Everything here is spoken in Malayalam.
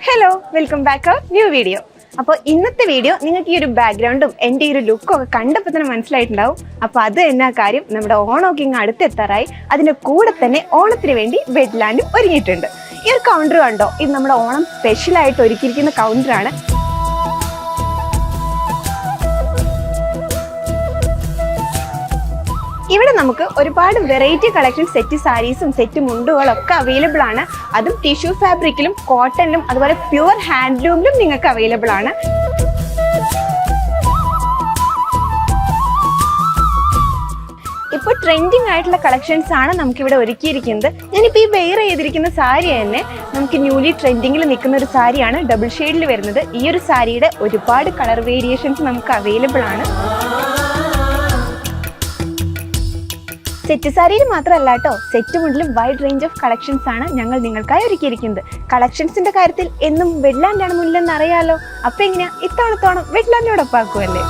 Hello, welcome back our new video. അപ്പോൾ ഇന്നത്തെ വീഡിയോ നിങ്ങൾക്ക് ഈ ഒരു ബാക്ക്ഗ്രൗണ്ടും എൻ്റെ ഈ ഒരു ലുക്കും ഒക്കെ കണ്ടപ്പോൾ തന്നെ മനസ്സിലായിട്ടുണ്ടാവും. അപ്പോൾ അത് എന്നാ കാര്യം, നമ്മുടെ ഓണമൊക്കെ ഇങ്ങ് അടുത്തെത്താറായി. അതിൻ്റെ കൂടെ തന്നെ ഓണത്തിന് വേണ്ടി വെഡ്ലാൻഡും ഒരുങ്ങിയിട്ടുണ്ട്. ഈ ഒരു കൗണ്ടർ കണ്ടോ, ഇത് നമ്മുടെ ഓണം സ്പെഷ്യലായിട്ട് ഒരുക്കിയിരിക്കുന്ന കൗണ്ടറാണ്. ഇവിടെ നമുക്ക് ഒരുപാട് വെറൈറ്റി കളക്ഷൻ സെറ്റ് സാരീസും സെറ്റ് മുണ്ടുകളും ഒക്കെ അവൈലബിൾ ആണ്. അതും ടിഷ്യൂ ഫാബ്രിക്കിലും കോട്ടണിലും അതുപോലെ പ്യുവർ ഹാൻഡ്ലൂമിലും നിങ്ങൾക്ക് അവൈലബിൾ ആണ്. ഇപ്പോൾ ട്രെൻഡിങ് ആയിട്ടുള്ള കളക്ഷൻസ് ആണ് നമുക്കിവിടെ ഒരുക്കിയിരിക്കുന്നത്. ഞാനിപ്പോൾ ഈ വെയർ ചെയ്തിരിക്കുന്ന സാരി തന്നെ നമുക്ക് ന്യൂലി ട്രെൻഡിങ്ങിൽ നിൽക്കുന്ന ഒരു സാരിയാണ്, ഡബിൾ ഷെയ്ഡിൽ വരുന്നത്. ഈ ഒരു സാരിയുടെ ഒരുപാട് കളർ വേരിയേഷൻസ് നമുക്ക് അവൈലബിൾ ആണ്. സെറ്റ് സാരിയിൽ മാത്രമല്ല കേട്ടോ, സെറ്റ് മുതലും വൈഡ് റേഞ്ച് ഓഫ് കളക്ഷൻസ് ആണ് ഞങ്ങൾ നിങ്ങൾക്കായി ഒരുക്കിയിരിക്കുന്നത്. കളക്ഷൻസിന്റെ കാര്യത്തിൽ എന്നും വെഡ്ലാൻഡാണ് മുന്നിലെന്ന് അറിയാലോ. അപ്പൊ എങ്ങനെയാ ഇത്തവണത്തോണം വെഡ്ലാൻഡിനോടൊപ്പം ആക്കുമല്ലേ.